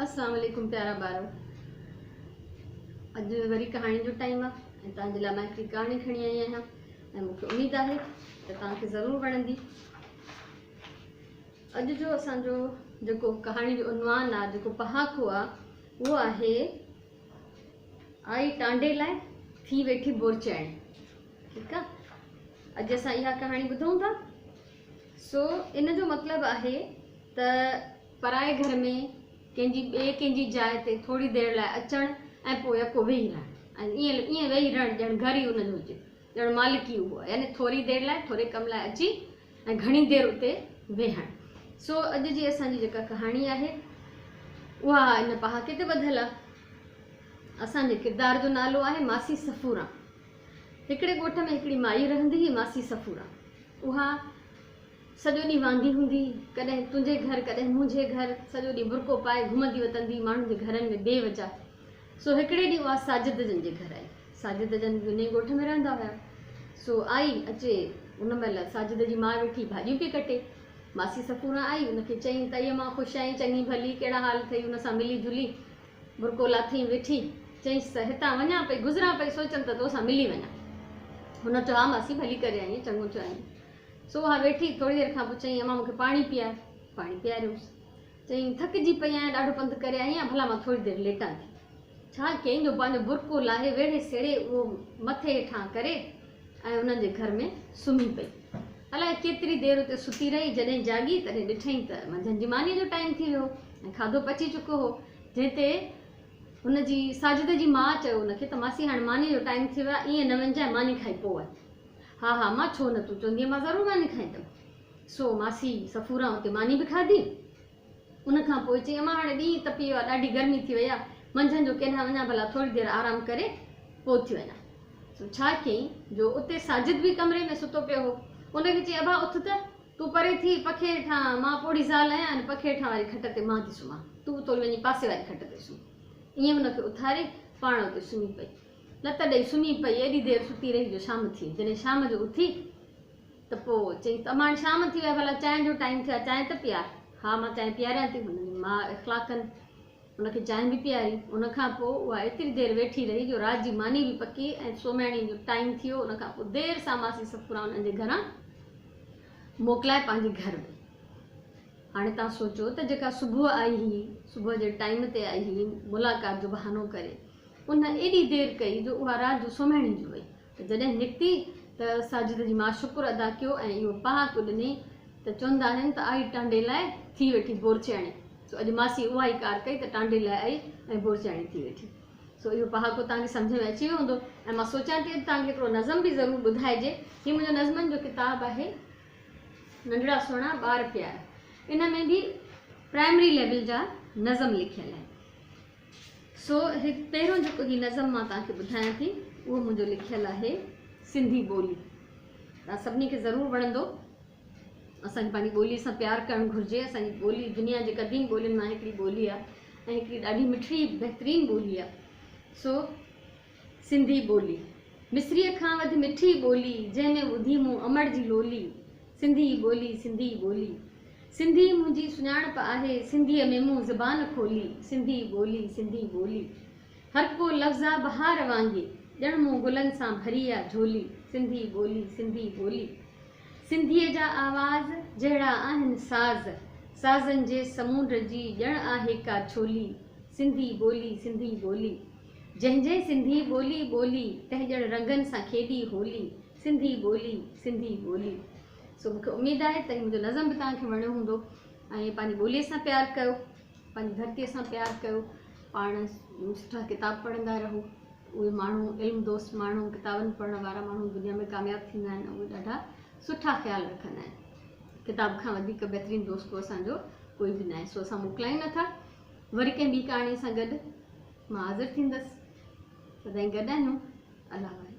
अस्सलाम वालेकुम प्यारा ॿारो। अॼु वरी कहाणी जो टाइम आहे ऐं तव्हांजे लाइ मां हिकिड़ी कहाणी खणी आई आहियां ऐं मूंखे उमेद आहे त तव्हांखे ज़रूरु वणंदी। अॼु जो असांजो जेको कहाणी जो उनवान आहे, जेको पहाको आहे, उहो आहे आई टांडे लाइ थी वेठी बोरचाइण। ठीकु आहे, अॼु असां इहा कहाणी ॿुधूं था। इन जो मतिलबु आहे त पराए घर में कंहिंजी जाइ ते थोड़ी देर लाइ अचणु ऐं पोइ यको वेही रहणु, ऐं ईअं वेही रहणु ॼण घर ई उनजो हुजे, ॼण मालिकी उहो आहे, यानी थोरी देर लाइ थोरे कम लाइ अची ऐं घणी देर उते वेहणु। अॼु जी असांजी जेका कहाणी आहे उहा इन पहाके ते ॿधियलु आहे। असांजे किरदार जो नालो आहे मासी सफ़ूरा। हिकिड़े ॻोठ में हिकिड़ी माई रहंदी हुई, मासी सफ़ूरा। उहा सॼो ॾींहुं वांदी हूंदी, कॾहिं तुंहिंजे घर कॾहिं मुंहिंजे घर, सॼो ॾींहुं बुरको पाए घुमंदी वतंदी माण्हुनि जे घरनि में बेवजह। हिकिड़े ॾींहुं उहा साजिद जन जे घर आई। साजिद जन उन ॻोठ में रहंदा हुया। आई अचे, उन महिल साजिद जी माउ वेठी भाॼियूं पई कटे। मासी सफ़ूरा आई, उनखे चई त इहा मां ख़ुशि आहीं, चङी भली, कहिड़ा हाल अथई? उन सां मिली जुली बुरको लाथई वेठी। चईंसि त हितां वञा पई, गुज़रां पई, सोचमि त तोसां मिली वञा। हुन चयो हा मासी भली करे आई, चङो चयो आई। उहा वेठी, थोरी देरि खां पोइ चईं अम्मा मूंखे पाणी पीआर। पाणी पीआरियोसि। चईं थकिजी पई आहियां, ॾाढो पंधु करे आई आहियां, भला मां थोरी देरि लेटां थी। छा कयईं जो पंहिंजो बुरको लाहे वेड़े सेड़े उहो मथे हेठां करे ऐं उन्हनि जे घर में सुम्ही पई। अलाए केतिरी देरि उते सुती रही, जॾहिं जागी तॾहिं ॾिठईं त मंझंदि जी मानीअ जो टाइम थी वियो ऐं खाधो पची चुको हो। जंहिं ते हुनजी साजिद जी माउ चयो उनखे त मासी हाणे मानीअ जो टाइम थी वियो आहे, ईअं न वञजांइ, मानी खाई पोइ। हा हा मां छो न, तूं चवंदी मां ज़रूरु मानी खाईंदमि। मासी सफ़ूरा उते मानी बि खाधी। उनखां पोइ चई अम्मा हाणे ॾींहुं तपी वियो आहे, ॾाढी गर्मी थी वई आहे, मंझंदि जो केॾांहुं वञा, भला थोरी देरि आराम करे पोइ थी वञा। छा कयईं जो उते साजिद बि कमरे में सुतो पियो हो। उनखे चई अबा उथ त, तूं परे थी, पखे हेठां, मां पोड़ी ज़ाल आहियां ऐं पखे हेठां वारी खट ते मां थी सुम्हां, तूं थोरी वञी पासे वारी खट ते सुम्ह। ईअं हुनखे उथारे पाण उते सुम्ही पई। लत ॾेई सुम्ही पई, एॾी देरि सुती रही जो शाम थी। जॾहिं शाम जो उथी त पोइ चई त अम्मा शाम थी वई, भला चांहि जो टाइम थियो आहे, चांहि त पीआर। हा मां चांहि पीआरियां थी। हुनजी माउ इख़लाक़नि उनखे चांहि बि पीआरी। उनखां पोइ उहा एतिरी देरि वेठी रही जो राति जी मानी बि पकी ऐं सुम्हण जो टाइम थियो। उनखां पोइ देरि सां मासी सफ़ूरा उन्हनि जे घरां मोकिलाए पंहिंजे घर में। हाणे तव्हां सोचो त जेका सुबुह आई हुई, सुबुह जे टाइम ते आई हुई, मुलाक़ात जो बहानो करे, उन एॾी देरि कई जो उहा राति जो सुम्हण जी वई। त जॾहिं निकिती त साजिद जी माउ शुक्र अदा कयो ऐं इहो पहाको ॾिनई त चवंदा आहिनि त आई टांडे लाइ थी वेठी बोरचाइणी। अॼु मासी उहा ई कार कई त टांडे लाइ आई ऐं बोरचाइणी थी वेठी। इहो पहाको तव्हांखे सम्झ में अची वियो हूंदो। ऐं मां सोचां थी तव्हांखे हिकिड़ो नज़म बि ज़रूरु ॿुधाइजे। हीउ मुंहिंजो नज़मनि जो किताबु आहे, नंढड़ा सुहिणा ॿार प्यारा। इन में बि प्राइमरी लेवल जा नज़म लिखियल आहिनि। पहिरियों जेको हीउ नज़म मां तव्हांखे ॿुधायां थी उहो मुंहिंजो लिखियलु आहे सिंधी ॿोली। तव्हां सभिनी खे ज़रूरु वणंदो। असांखे पंहिंजी ॿोलीअ सां प्यारु करणु घुरिजे। असांजी ॿोली दुनिया जे क़दीम ॿोलियुनि मां हिकिड़ी ॿोली आहे ऐं हिकिड़ी ॾाढी मिठी बहितरीनु ॿोली आहे। सिंधी ॿोली मिस्रीअ खां वधि मिठी ॿोली, जंहिंमें ॿुधी मूं अमड़ जी लोली। सिंधी ॿोली, सिंधी ॿोली, सिंधी मुंहिंजी सुञाणप आहे, सिंधीअ में मूं ज़बान खोली। सिंधी ॿोली, सिंधी ॿोली, हर को लफ़्ज़ा बहार वांगे, ॼण मूं गुलनि सां भरी आहे झोली। सिंधी ॿोली, सिंधी ॿोली, सिंधीअ जा आवाज़ जहिड़ा आहिनि साज़, साज़नि जे समुंड जी ॼण आहे का छोली। सिंधी ॿोली, सिंधी ॿोली, जंहिंजे सिंधी ॿोली ॿोली, तंहिं ॼण रंगनि सां खेॾी होली। सिंधी ॿोली, सिंधी ॿोली। मूंखे उमेद आहे त मुंहिंजो नज़म बि तव्हांखे वणियो हूंदो ऐं पंहिंजी ॿोलीअ सां प्यारु कयो, पंहिंजी धरतीअ सां प्यारु कयो, पाण सुठा किताब पढ़ंदा रहो। उहे माण्हू इल्मु दोस्त माण्हू, किताबनि पढ़ण वारा माण्हू दुनिया में कामयाबु थींदा आहिनि। उहे ॾाढा सुठा ख़्यालु रखंदा आहिनि। किताब खां वधीक बहितरीनु दोस्त को असांजो कोई बि न आहे। असां मोकिलायूं नथा। वरी कंहिं ॿी कहाणी सां गॾु मां हाज़िर थींदसि। तॾहिं गॾु आहियूं। अलाह।